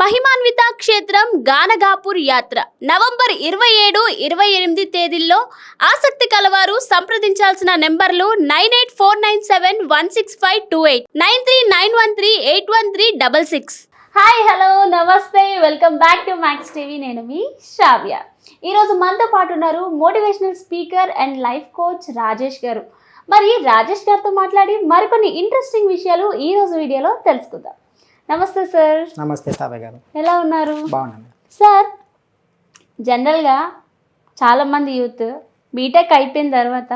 మహిమాన్విత క్షేత్రం గానగాపూర్ యాత్ర నవంబర్ 27-28 తేదీల్లో ఆసక్తి కలవారు సంప్రదించాల్సిన నెంబర్లు 9849716528 9391381366. హాయ్ హలో నమస్తే welcome back to max TV. నేను మీ శ్రావ్య. ఈరోజు మనతో పాటు ఉన్నారు motivational speaker and life coach Rajesh గారు. మరి రాజేష్ గారితో మాట్లాడి మరికొన్ని ఇంట్రెస్టింగ్ విషయాలు ఈరోజు వీడియోలో తెలుసుకుందాం. నమస్తే సార్. నమస్తే శ్రావ్య గారు. ఎలా ఉన్నారు? బాగున్నాను సార్. జనరల్గా చాలామంది యూత్ బీటెక్ అయిపోయిన తర్వాత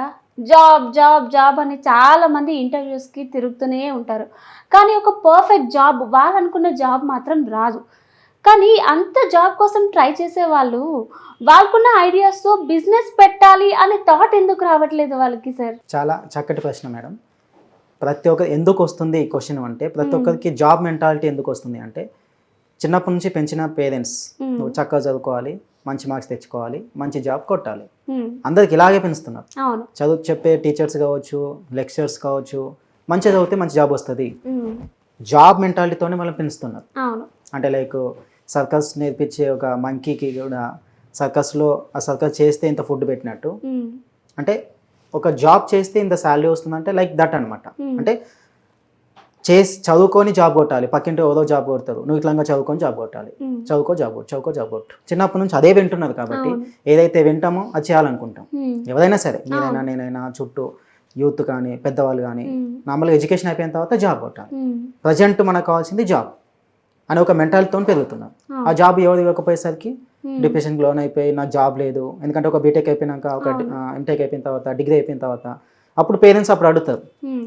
జాబ్ జాబ్ జాబ్ అని చాలామంది ఇంటర్వ్యూస్కి తిరుగుతూనే ఉంటారు. కానీ ఒక పర్ఫెక్ట్ జాబ్, వాళ్ళు అనుకున్న జాబ్ మాత్రం రాదు. కానీ అంత జాబ్ కోసం ట్రై చేసే వాళ్ళు వాళ్ళకున్న ఐడియాస్తో బిజినెస్ పెట్టాలి అనే థాట్ ఎందుకు రావట్లేదు వాళ్ళకి సార్? చాలా చక్కటి ప్రశ్న మేడం. ప్రతి ఒక్కరు ఎందుకు వస్తుంది ఈ క్వశ్చన్ అంటే, ప్రతి ఒక్కరికి జాబ్ మెంటాలిటీ ఎందుకు వస్తుంది అంటే, చిన్నప్పటి నుంచి పెంచిన పేరెంట్స్ నువ్వు చక్కగా చదువుకోవాలి, మంచి మార్క్స్ తెచ్చుకోవాలి, మంచి జాబ్ కొట్టాలి, అందరికి ఇలాగే పెంచుతున్నారు. చదువు చెప్పే టీచర్స్ కావచ్చు, లెక్చరర్స్ కావచ్చు, మంచిగా చదివితే మంచి జాబ్ వస్తుంది, జాబ్ మెంటాలిటీతోనే మనం పెంచుతున్నారు. అంటే లైక్ సర్కస్ నేర్పించే ఒక మంకీకి కూడా సర్కస్లో ఆ సర్కస్ చేస్తే ఇంత ఫుడ్ పెట్టినట్టు, అంటే ఒక జాబ్ చేస్తే ఇంత శాలరీ వస్తుందంటే లైక్ దట్ అనమాట. అంటే చదువుకొని జాబ్ కొట్టాలి, పక్కింటి ఏదో జాబ్ కొడతారు, నువ్వు ఇట్లా చదువుకొని జాబ్ కొట్టాలి, చదువుకో జాబ్ కొట్టు. చిన్నప్పటి నుంచి అదే వింటున్నారు కాబట్టి ఏదైతే వింటామో అది చేయాలనుకుంటాం. ఎవరైనా సరే, మీరైనా నేనైనా, చుట్టూ యూత్ కానీ పెద్దవాళ్ళు కానీ, నార్మల్గా ఎడ్యుకేషన్ అయిపోయిన తర్వాత జాబ్ కొట్టాలి. ప్రజెంట్ మనకు కావాల్సింది జాబ్ అని ఒక మెంటాలిటీతో పెరుగుతున్నారు. ఆ జాబ్ ఎవరు ఇవ్వకపోయేసరికి డిప్రెషన్కి లోన్ అయిపోయి నాకు జాబ్ లేదు. ఎందుకంటే ఒక బీటెక్ అయిపోయినాక, ఒక ఎంటెక్ అయిపోయిన తర్వాత, డిగ్రీ అయిపోయిన తర్వాత అప్పుడు పేరెంట్స్ అప్పుడు అడుగుతారు,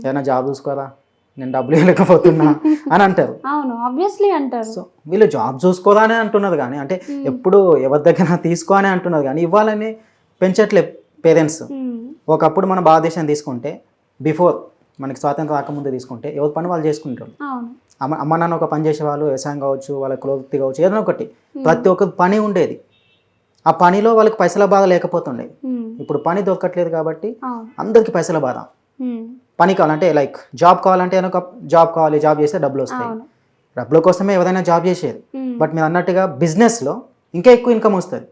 ఏదైనా జాబ్ చూసుకోరా, నేను డబ్బులు ఇవ్వలేకపోతున్నా అని అంటారు. సో వీళ్ళు జాబ్ చూసుకోరా అని అంటున్నారు కానీ, అంటే ఎప్పుడు ఎవరి దగ్గర తీసుకో అని అంటున్నారు కానీ ఇవ్వాలని పెంచట్లే పేరెంట్స్. ఒకప్పుడు మన భారతదేశం తీసుకుంటే, బిఫోర్ మనకి స్వాతంత్రం రాకముందు తీసుకుంటే, ఎవరి పని వాళ్ళు చేసుకుంటారు. అమ్మ నాన్న ఒక పని చేసేవాళ్ళు, వ్యవసాయం కావచ్చు, వాళ్ళ క్లోత్తి కావచ్చు, ఏదైనా ఒకటి, ప్రతి ఒక్కరి పని ఉండేది. ఆ పనిలో వాళ్ళకి పైసల బాధ లేకపోతుండేది. ఇప్పుడు పని దొరకట్లేదు కాబట్టి అందరికి పైసల బాధ. పని కావాలంటే లైక్ జాబ్ కావాలంటే ఒక జాబ్ కావాలి, జాబ్ చేస్తే డబ్బులు వస్తాయి, డబ్బుల కోసమే ఎవరైనా జాబ్ చేసేది. బట్ మీరు అన్నట్టుగా బిజినెస్లో ఇంకా ఎక్కువ ఇన్కమ్ వస్తుంది,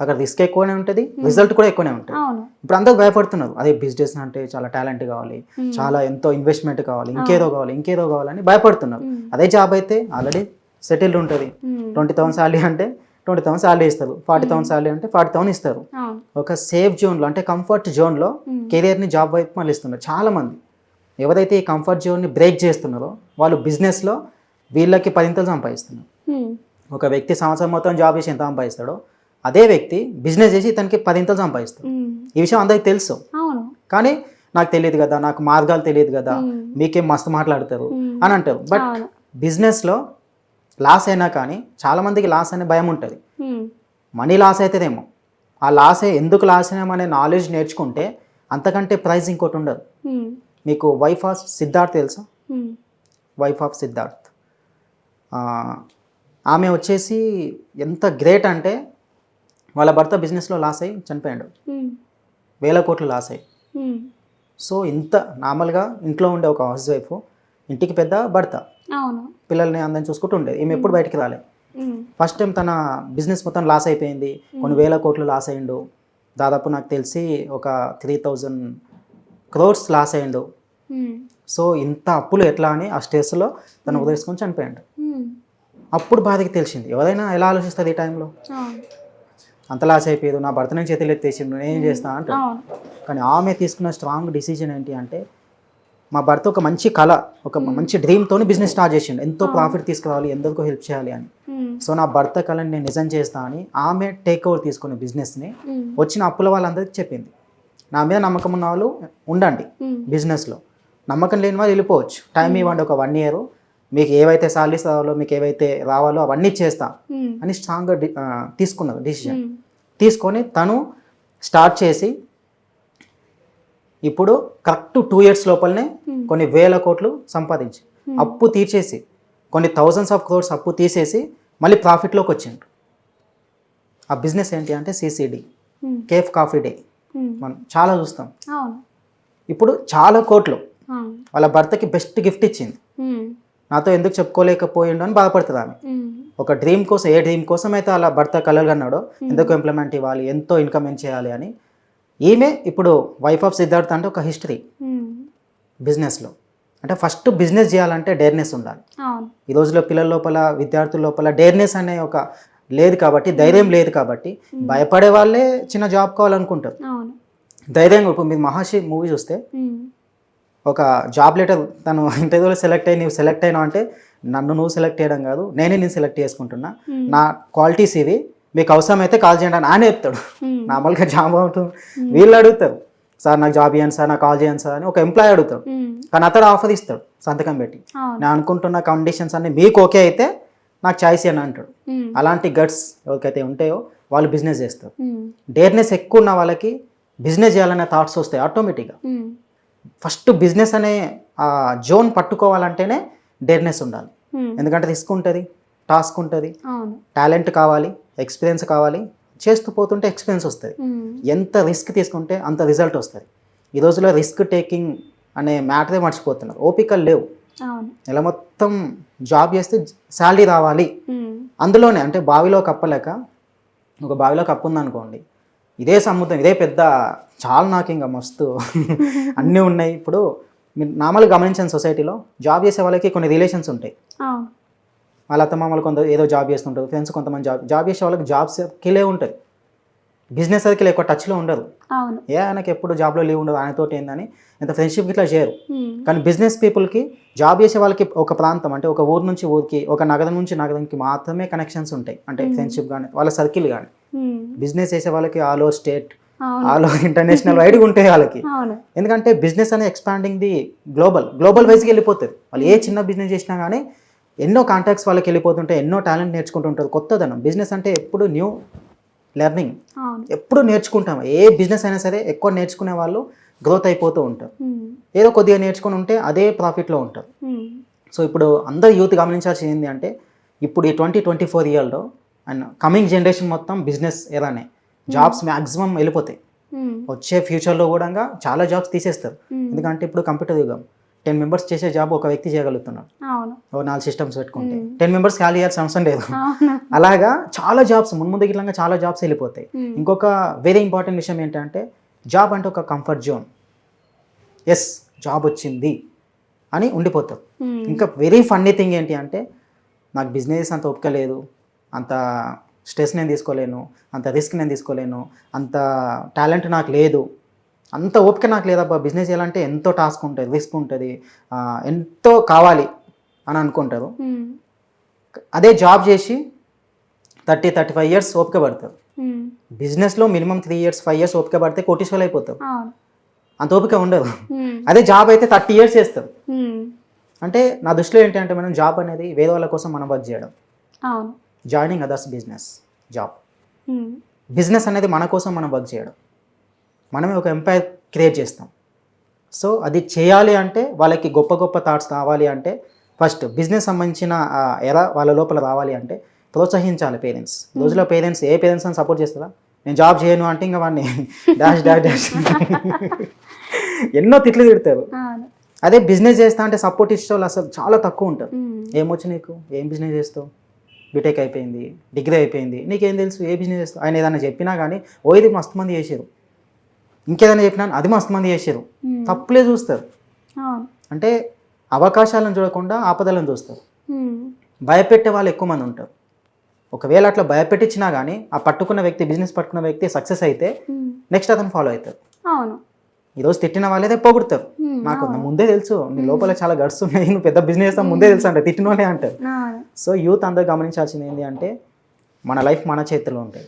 అక్కడ రిస్క్ ఎక్కువనే ఉంటుంది, రిజల్ట్ కూడా ఎక్కువనే ఉంటుంది. ఇప్పుడు అందరూ భయపడుతున్నారు, అదే బిజినెస్ అంటే చాలా టాలెంట్ కావాలి, చాలా ఎంతో ఇన్వెస్ట్మెంట్ కావాలి, ఇంకేదో కావాలని భయపడుతున్నారు. అదే జాబ్ అయితే ఆల్రెడీ సెటిల్డ్ ఉంటుంది. 20,000 శాలరీ అంటే 20,000 శాలరీ ఇస్తారు, 40,000 శాలరీ అంటే 40,000 ఇస్తారు. ఒక సేఫ్ జోన్లో, అంటే కంఫర్ట్ జోన్లో కెరియర్ని జాబ్ వైపు మళ్ళిస్తున్నారు చాలా మంది. ఎవరైతే ఈ కంఫర్ట్ జోన్ని బ్రేక్ చేస్తున్నారో వాళ్ళు బిజినెస్లో వీళ్ళకి 10,000 సంపాదిస్తున్నారు. ఒక వ్యక్తి సంవత్సరం మొత్తం జాబ్ చేసి ఎంత సంపాదిస్తాడో, అదే వ్యక్తి బిజినెస్ చేసి ఇతనికి 10,000 సంపాదిస్తాడు. ఈ విషయం అందరికి తెలుసు, కానీ నాకు తెలియదు కదా, నాకు మార్గాలు తెలియదు కదా, మీకేం మస్తు మాట్లాడతారు అని అంటారు. బట్ బిజినెస్లో లాస్ అయినా కానీ చాలామందికి లాస్ అనే భయం ఉంటుంది. మనీ లాస్ అవుతుందేమో, ఆ లాస్ ఎందుకు లాస్ అయినామనే నాలెడ్జ్ నేర్చుకుంటే అంతకంటే ప్రైజ్ ఇంకోటి ఉండదు. మీకు వైఫ్ ఆఫ్ సిద్ధార్థ్ తెలుసా? వైఫ్ ఆఫ్ సిద్ధార్థ్, ఆమె వచ్చేసి ఎంత గ్రేట్ అంటే, వాళ్ళ భర్త బిజినెస్లో లాస్ అయ్యి చనిపోయాడు, 1,000 కోట్లు లాస్ అయ్యి. సో ఇంత నార్మల్గా ఇంట్లో ఉండే ఒక హౌస్ వైఫ్, ఇంటికి పెద్ద భర్త, పిల్లల్ని అందరిని చూసుకుంటూ ఉండేది. ఈమె ఎప్పుడు బయటికి రాలేదు. ఫస్ట్ టైం తన బిజినెస్ మొత్తం లాస్ అయిపోయింది, కొన్ని 1,000 కోట్లు లాస్ అయ్యిండు. దాదాపు నాకు తెలిసి ఒక 3,000 crores లాస్ అయ్యిండు. సో ఇంత అప్పులు ఎట్లా అని ఆ స్ట్రెస్లో తను వదిలేసుకొని చనిపోయాడు. అప్పుడు బాధకి తెలిసింది, ఎవరైనా ఎలా ఆలోచిస్తుంది ఈ టైంలో, అంత లాస్ అయిపోయారు, నా భర్త నుంచి చేతులు ఎత్తేసిండు, నేనేం చేస్తా అంటే. కానీ ఆమె తీసుకున్న స్ట్రాంగ్ డిసిజన్ ఏంటి అంటే, మా భర్త ఒక మంచి కళ, ఒక మంచి డ్రీమ్తో బిజినెస్ స్టార్ట్ చేసిండు, ఎంతో ప్రాఫిట్ తీసుకురావాలి, ఎందరికో హెల్ప్ చేయాలి అని. సో నా భర్త కళని నేను నిజం చేస్తా అని ఆమె టేక్ ఓవర్ తీసుకున్న బిజినెస్ని వచ్చిన అప్పుల వాళ్ళందరికీ చెప్పింది. నా మీద నమ్మకం ఉన్న వాళ్ళు ఉండండి బిజినెస్లో, నమ్మకం లేని వాళ్ళు వెళ్ళిపోవచ్చు, టైం ఇవ్వండి, ఒక 1 year మీకు ఏవైతే సాలరీస్ రావాలో, మీకు ఏవైతే రావాలో అవన్నీ చేస్తా అని స్ట్రాంగ్గా తీసుకున్నారు డిసిజన్. తీసుకొని తను స్టార్ట్ చేసి ఇప్పుడు కరెక్ట్ 2 years లోపలనే కొన్ని 1,000 కోట్లు సంపాదించి, అప్పు తీర్చేసి, కొన్ని thousands of crores అప్పు తీసేసి మళ్ళీ ప్రాఫిట్లోకి వచ్చిండు. ఆ బిజినెస్ ఏంటి అంటే సిసిడి, కేఫ్ కాఫీ డే, మనం చాలా చూస్తాం. ఇప్పుడు చాలా కోట్లు వాళ్ళ భర్తకి బెస్ట్ గిఫ్ట్ ఇచ్చింది. నాతో ఎందుకు చెప్పుకోలేకపోయిండు అని బాధపడుతుంది ఆమె. ఒక డ్రీమ్ కోసం ఏ డ్రీమ్ కోసం అయితే అలా భర్త కలలు కన్నాడో ఎందుకు ఎంప్లాయ్మెంట్ ఇవ్వాలి, ఎంతో ఇన్కమ్ ఏం చేయాలి అని. ఈమె ఇప్పుడు వైఫ్ ఆఫ్ సిద్ధార్థ్ అంటే ఒక హిస్టరీ బిజినెస్లో. అంటే ఫస్ట్ బిజినెస్ చేయాలంటే డేర్నెస్ ఉండాలి. ఈ రోజులో పిల్లల లోపల, విద్యార్థుల లోపల డేర్నెస్ అనే ఒక లేదు కాబట్టి, ధైర్యం లేదు కాబట్టి భయపడే వాళ్ళే చిన్న జాబ్ కావాలనుకుంటారు. ధైర్యంగా ఇప్పుడు మీరు మహర్షి మూవీ చూస్తే ఒక జాబ్ లెటర్ తను ఇంటర్వ్యూలో సెలెక్ట్ అయ్యి, నువ్వు సెలెక్ట్ అయినావు అంటే నన్ను నువ్వు సెలెక్ట్ చేయడం కాదు, నేను సెలెక్ట్ చేసుకుంటున్నా, నా క్వాలిటీస్ ఇవి, మీకు అవసరం అయితే కాల్ చేయండి అని ఆయన చెప్తాడు. నార్మల్గా జాబ్ అవుతుంది వీళ్ళు అడుగుతారు, సార్ నాకు జాబ్ ఇవ్వండి సార్, నాకు కాల్ చేయండి సార్ అని ఒక ఎంప్లాయ్ అడుగుతాడు. కానీ అతడు ఆఫర్ ఇస్తాడు సంతకం పెట్టి, నేను అనుకుంటున్న కండిషన్స్ అన్ని మీకు ఓకే అయితే నాకు చాయిస్ అని అంటాడు. అలాంటి గట్స్ ఎవరికైతే ఉంటాయో వాళ్ళు బిజినెస్ చేస్తారు. డేర్నెస్ ఎక్కువ ఉన్న వాళ్ళకి బిజినెస్ చేయాలనే థాట్స్ వస్తాయి ఆటోమేటిక్గా. ఫస్ట్ బిజినెస్ అనే జోన్ పట్టుకోవాలంటేనే డేర్నెస్ ఉండాలి. ఎందుకంటే రిస్క్ ఉంటుంది, టాస్క్ ఉంటుంది, టాలెంట్ కావాలి, ఎక్స్పీరియన్స్ కావాలి. చేస్తూ పోతుంటే ఎక్స్పీరియన్స్ వస్తుంది. ఎంత రిస్క్ తీసుకుంటే అంత రిజల్ట్ వస్తుంది. ఈ రోజులో రిస్క్ టేకింగ్ అనే మ్యాటరే మర్చిపోతున్నారు. ఓపికలు లేవు. ఇలా మొత్తం జాబ్ చేస్తే శాలరీ రావాలి అందులోనే. అంటే బావిలో కప్పలేక, ఒక బావిలో కప్పు ఉందనుకోండి, ఇదే సముద్రం, ఇదే పెద్ద చాలా నాకు ఇంకా మస్తు అన్నీ ఉన్నాయి. ఇప్పుడు మీరు నార్మల్గా గమనించిన సొసైటీలో జాబ్ చేసే వాళ్ళకి కొన్ని రిలేషన్స్ ఉంటాయి. వాళ్ళ అత్తమామలు కొంత ఏదో జాబ్ చేస్తుంటారు, ఫ్రెండ్స్ కొంతమంది జాబ్ చేసే వాళ్ళకి జాబ్ సర్కిలే ఉంటుంది, బిజినెస్ సర్కిల్ ఎక్కువ టచ్లో ఉండరు. ఆయనకి ఎప్పుడు జాబ్లో లీవ్ ఉండదు, ఆయనతోటి ఏందని ఇంత ఫ్రెండ్షిప్ ఇట్లా చేయరు. కానీ బిజినెస్ పీపుల్కి, జాబ్ చేసే వాళ్ళకి ఒక ప్రాంతం, అంటే ఒక ఊరు నుంచి ఊరికి, ఒక నగరం నుంచి నగరంకి మాత్రమే కనెక్షన్స్ ఉంటాయి. అంటే ఫ్రెండ్షిప్ కానీ వాళ్ళ సర్కిల్ కానీ. బిజినెస్ చేసే వాళ్ళకి all over state, all over international వైడ్గా ఉంటాయి వాళ్ళకి. ఎందుకంటే బిజినెస్ అనే ఎక్స్పాండింగ్ ది గ్లోబల్ వైజ్కి వెళ్ళిపోతుంది. వాళ్ళు ఏ చిన్న బిజినెస్ చేసినా కానీ ఎన్నో కాంటాక్ట్స్ వాళ్ళకి వెళ్ళిపోతుంటాయి, ఎన్నో టాలెంట్ నేర్చుకుంటుంటారు. కొత్తదనం. బిజినెస్ అంటే ఎప్పుడు న్యూ లెర్నింగ్, ఎప్పుడు నేర్చుకుంటాం. ఏ బిజినెస్ అయినా సరే ఎక్కువ నేర్చుకునే వాళ్ళు గ్రోత్ అయిపోతూ ఉంటారు. ఏదో కొద్దిగా నేర్చుకుని ఉంటే అదే ప్రాఫిట్లో ఉంటారు. సో ఇప్పుడు అందరు యూత్ గమనించాల్సింది ఏంటి అంటే, ఇప్పుడు ఈ 2024 ఇయర్లో అండ్ కమింగ్ జనరేషన్ మొత్తం బిజినెస్ ఎలానే, జాబ్స్ మ్యాక్సిమం వెళ్ళిపోతాయి. వచ్చే ఫ్యూచర్లో కూడా చాలా జాబ్స్ తీసేస్తారు. ఎందుకంటే ఇప్పుడు కంప్యూటర్ యుగం. 10 మెంబర్స్ చేసే జాబ్ ఒక వ్యక్తి చేయగలుగుతున్నాడు. 4 సిస్టమ్స్ పెట్టుకుంటే 10 మెంబర్స్ ఖాళీ చేయాల్సిన అవసరం లేదు. అలాగా చాలా జాబ్స్ ముందు గిట్లంగా చాలా జాబ్స్ వెళ్ళిపోతాయి. ఇంకొక వెరీ ఇంపార్టెంట్ విషయం ఏంటంటే, జాబ్ అంటే ఒక కంఫర్ట్ జోన్. ఎస్ జాబ్ వచ్చింది అని ఉండిపోతారు. ఇంకా వెరీ ఫన్నీ థింగ్ ఏంటి అంటే, నాకు బిజినెస్ అంత ఓపిక లేదు, అంత స్ట్రెస్ నేను తీసుకోలేను, అంత రిస్క్ నేను తీసుకోలేను, అంత టాలెంట్ నాకు లేదు, అంత ఓపిక నాకు లేదబ్బా, బిజినెస్ చేయాలంటే ఎంతో టాస్క్ ఉంటుంది, రిస్క్ ఉంటుంది, ఎంతో కావాలి అని అనుకుంటారు. అదే జాబ్ చేసి 30-35 ఇయర్స్ ఓపిక పడతారు. బిజినెస్లో మినిమం 3 ఇయర్స్ 5 ఇయర్స్ ఓపిక పడితే కోటీశ్వరులు అయిపోతారు. అంత ఓపిక ఉండదు. అదే జాబ్ అయితే 30 ఇయర్స్ చేస్తారు. అంటే నా దృష్టిలో ఏంటి అంటే, మనం జాబ్ అనేది వేరే వాళ్ళ కోసం మనం వర్క్ చేయడం, joining others business job. Business అనేది మన కోసం మనం వర్క్ చేయడం, మనమే ఒక ఎంపైర్ క్రియేట్ చేస్తాం. సో అది చేయాలి అంటే, వాళ్ళకి గొప్ప గొప్ప థాట్స్ రావాలి అంటే, ఫస్ట్ బిజినెస్ సంబంధించిన ఎలా వాళ్ళ లోపల రావాలి అంటే ప్రోత్సహించాలి పేరెంట్స్. రోజులో పేరెంట్స్ ఏ పేరెంట్స్ అని సపోర్ట్ చేస్తారా? నేను జాబ్ చేయను అంటే ఇంకా వాడిని డాష్ డాష్ డాష్ ఎన్నో తిట్లు తిడతారు. అదే బిజినెస్ చేస్తా అంటే సపోర్ట్ ఇచ్చే వాళ్ళు అసలు చాలా తక్కువ ఉంటారు. ఏమొచ్చు నీకు, ఏం బిజినెస్ చేస్తావు, బీటెక్ అయిపోయింది, డిగ్రీ అయిపోయింది, నీకేం తెలుసు, ఏ బిజినెస్ చేస్తావు. ఆయన ఏదైనా చెప్పినా కానీ ఓ ఇది మస్తు మంది చేసారు, ఇంకేదైనా చెప్పినా అది మస్తు మంది చేసారు, తప్పులే చూస్తారు. అంటే అవకాశాలను చూడకుండా ఆపదలను చూస్తారు. భయపెట్టే వాళ్ళు ఎక్కువ మంది ఉంటారు. ఒకవేళ అట్లా భయపెట్టించినా కానీ ఆ పట్టుకున్న వ్యక్తి, బిజినెస్ పట్టుకున్న వ్యక్తి సక్సెస్ అయితే నెక్స్ట్ అతను ఫాలో అవుతారు. ఈరోజు తిట్టిన వాళ్ళే రేపు పొగుడతారు. నాకు ముందే తెలుసు నీ లోపల చాలా గట్స్ ఉన్నాయి, నువ్వు పెద్ద బిజినెస్ చేస్తావు ముందే తెలుసు అంటే తిట్టిన వాళ్ళే అంటారు. సో యూత్ అందరూ గమనించాల్సింది ఏంటి అంటే, మన లైఫ్ మన చేతిలో ఉంటుంది.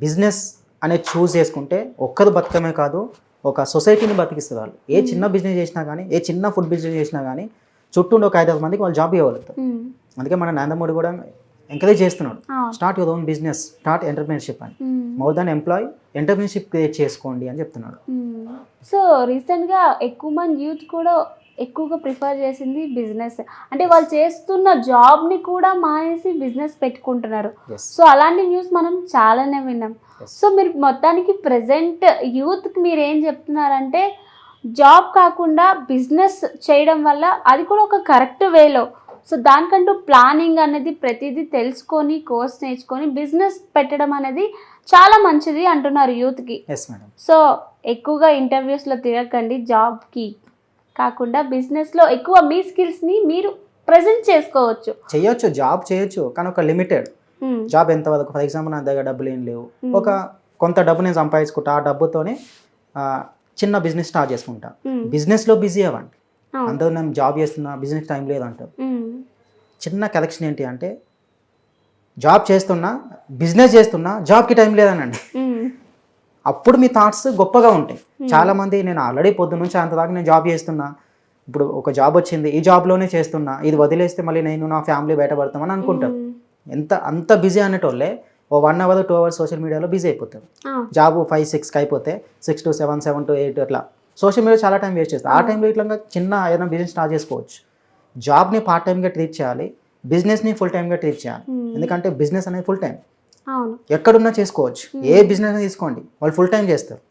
బిజినెస్ అనేది చూస్ చేసుకుంటే ఒక్కరు బతకమే కాదు, ఒక సొసైటీని బతికిస్తారు వాళ్ళు. ఏ చిన్న బిజినెస్ చేసినా కానీ, ఏ చిన్న ఫుడ్ బిజినెస్ చేసినా కానీ చుట్టూ ఒక 5-6 మందికి వాళ్ళు జాబ్ ఇవ్వగలుగుతారు. అందుకే మన నరేంద్ర మోడీ కూడా ఎంకరేజ్ చేస్తున్నాడు, start your own business, start entrepreneurship అని. More than employ, entrepreneurship create చేసుకోండి అని చెప్తున్నాడు. సో రీసెంట్గా ఎక్కువ మంది యూత్ కూడా ఎక్కువగా ప్రిఫర్ చేసింది బిజినెస్. అంటే వాళ్ళు చేస్తున్న జాబ్ని కూడా మానేసి బిజినెస్ పెట్టుకుంటున్నారు. సో అలాంటి న్యూస్ మనం చాలానే విన్నాం. సో మీరు మొత్తానికి ప్రజెంట్ యూత్కి మీరు ఏం చెప్తున్నారంటే, జాబ్ కాకుండా బిజినెస్ చేయడం వల్ల అది కూడా ఒక కరెక్ట్ వేలో, సో దానికంటూ ప్లానింగ్ అనేది ప్రతిదీ తెలుసుకొని కోర్స్ నేర్చుకొని బిజినెస్ పెట్టడం అనేది చాలా మంచిది అంటున్నారు యూత్కి. Yes madam. సో ఎక్కువగా ఇంటర్వ్యూస్లో తిరగకండి, జాబ్కి కాకుండా బిజినెస్లో ఎక్కువ మీ స్కిల్స్ని మీరు ప్రజెంట్ చేసుకోవచ్చు. చేయొచ్చు, జాబ్ చేయొచ్చు, కానీ ఒక లిమిటెడ్ జాబ్. ఎంతవరకు? ఫర్ ఎగ్జాంపుల్ నా దగ్గర డబ్బులు ఏం లేవు, ఒక కొంత డబ్బు నేను సంపాదించుకుంటా, ఆ డబ్బుతోనే చిన్న బిజినెస్ స్టార్ట్ చేసుకుంటా. బిజినెస్లో బిజీ అవ్వండి. అందరూ నేను జాబ్ చేస్తున్నా, బిజినెస్ టైం లేదంటారు. చిన్న కరెక్షన్ ఏంటి అంటే జాబ్ చేస్తున్నా, బిజినెస్ చేస్తున్నా, జాబ్కి టైం లేదనండి. అప్పుడు మీ థాట్స్ గొప్పగా ఉంటాయి. చాలామంది నేను ఆల్రెడీ పొద్దు నుంచి అంత దాకా నేను జాబ్ చేస్తున్నా, ఇప్పుడు ఒక జాబ్ వచ్చింది, ఈ జాబ్లోనే చేస్తున్నా, ఇది వదిలేస్తే మళ్ళీ నేను నా ఫ్యామిలీ బయటపడతామని అనుకుంటారు. అంత బిజీ అనేటోళ్ళే ఓ 1 hour 2 hours సోషల్ మీడియాలో బిజీ అయిపోతారు. జాబ్ 5-6కి అయిపోతే 6 to 7, 7 to 8 అట్లా సోషల్ మీడియా చాలా టైం వేస్ట్ చేస్తారు. ఆ టైంలో ఇట్లా చిన్న ఏదైనా బిజినెస్ స్టార్ట్ చేసుకోవచ్చు. జాబ్ని పార్ట్ టైంగా ట్రీట్ చేయాలి, బిజినెస్ని ఫుల్ టైంగా ట్రీట్ చేయాలి. ఎందుకంటే బిజినెస్ అనేది ఫుల్ టైం, ఎక్కడున్నా చేసుకోవచ్చు. ఏ బిజినెస్ తీసుకోండి, వాళ్ళు ఫుల్ టైం చేస్తారు.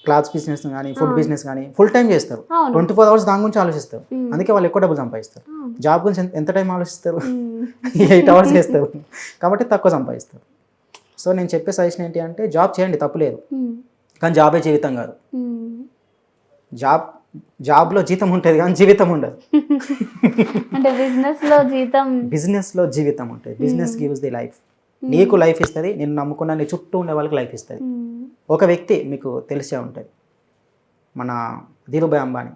క్లాత్స్ బిజినెస్ కానీ, ఫుడ్ బిజినెస్ కానీ ఫుల్ టైం చేస్తారు. 24 hours దాని గురించి ఆలోచిస్తారు. అందుకే వాళ్ళు ఎక్కువ డబ్బులు సంపాదిస్తారు. జాబ్ గురించి ఎంత టైం ఆలోచిస్తారు? 8 hours చేస్తారు, కాబట్టి తక్కువ సంపాదిస్తారు. సో నేను చెప్పే సజెషన్ ఏంటి అంటే జాబ్ చేయండి, తప్పులేదు, కానీ జాబే జీవితం కాదు. జాబ్లో జీతం ఉంటుంది కానీ జీవితం ఉండదు. అంటే బిజినెస్లో జీవితం ఉంటుంది. Business gives the life. నీకు లైఫ్ ఇస్తుంది, నేను నమ్ముకున్న నీ చుట్టూ ఉండే వాళ్ళకి లైఫ్ ఇస్తుంది. ఒక వ్యక్తి మీకు తెలిసే ఉంటుంది, మన Dhirubhai Ambani.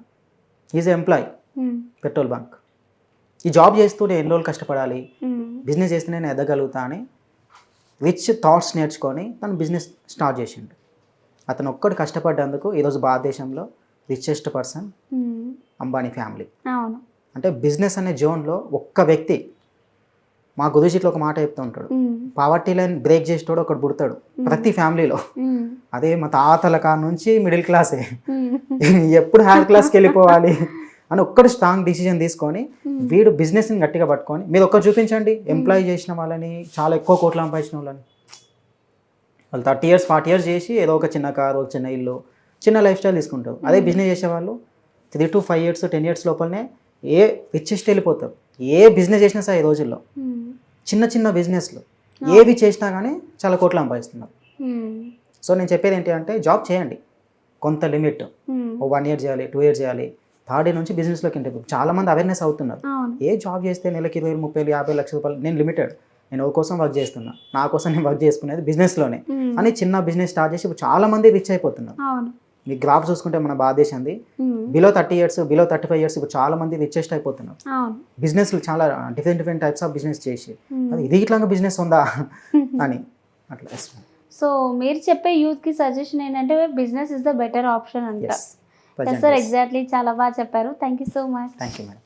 Is employee, petrol bunk. ఈ జాబ్ చేస్తూ నేను ఎన్ని రోజులు కష్టపడాలి, బిజినెస్ చేస్తే నేను ఎదగలుగుతా అని రిచ్ థాట్స్ నేర్చుకొని తను బిజినెస్ స్టార్ట్ చేసిండు. అతను ఒక్కడు కష్టపడ్డందుకు ఈరోజు భారతదేశంలో రిచెస్ట్ పర్సన్ అంబానీ ఫ్యామిలీ. అంటే బిజినెస్ అనే జోన్లో ఒక్క వ్యక్తి, మా గురుజీట్లో ఒక మాట చెప్తూ ఉంటాడు, పావర్టీ లైన్ బ్రేక్ చేసేటోడు ఒకడు పుడతాడు ప్రతి ఫ్యామిలీలో. అదే మా తాతల కా నుంచి మిడిల్ క్లాసే, ఎప్పుడు హైయర్ క్లాస్కి వెళ్ళిపోవాలి అని ఒక్కడు స్ట్రాంగ్ డిసిజన్ తీసుకొని వీడు బిజినెస్ని గట్టిగా పట్టుకొని, మీరు ఒక్కరు చూపించండి ఎంప్లాయ్ చేసిన వాళ్ళని, చాలా ఎక్కువ కోట్లు సంపాదించిన వాళ్ళని. వాళ్ళు 30 years 40 years చేసి ఏదో ఒక చిన్న కారు, ఒక చిన్న ఇల్లు, చిన్న లైఫ్ స్టైల్ తీసుకుంటారు. అదే బిజినెస్ చేసేవాళ్ళు 3 to 5 years 10 years లోపలనే ఏ రిచెస్ట్ వెళ్ళిపోతారు. ఏ బిజినెస్ చేసినా సరే ఈ రోజుల్లో చిన్న చిన్న బిజినెస్లు ఏవి చేసినా కానీ చాలా కోట్లు సంపాదిస్తున్నారు. సో నేను చెప్పేది ఏంటి అంటే జాబ్ చేయండి, కొంత లిమిట్, ఓ 1 year చేయాలి, 2 years చేయాలి, 3rd year నుంచి బిజినెస్లోకి ఎంటర్. చాలా మంది అవేర్నెస్ అవుతున్నారు. ఏ జాబ్ చేస్తే నెలకి 20, 30, 50 లక్షల రూపాయలు, నేను లిమిటెడ్, నేను ఒక కోసం వర్క్ చేస్తున్నా, నా కోసం నేను వర్క్ చేసుకునేది బిజినెస్లోనే అని చిన్న బిజినెస్ స్టార్ట్ చేసి ఇప్పుడు చాలా మంది రిచ్ అయిపోతున్నారు. మీ గ్రాఫ్ చూసుకుంటే మన భారతదేశంది బిలో 30 years, బిలో 35 years ఇప్పుడు చాలా మంది రిచెస్ట్ అయిపోతున్నారు. బిజినెస్లు చాలా డిఫరెంట్ టైప్స్ ఆఫ్ బిజినెస్ చేసి ఇది ఇట్లాగా బిజినెస్ ఉందా అని అట్లా. సో మీరు చెప్పే యూత్కి సజెషన్ ఏంటంటే business is the better option అంటారు. సార్ ఎగ్జాక్ట్లీ చాలా బాగా చెప్పారు. Thank you so much. Thank you madam.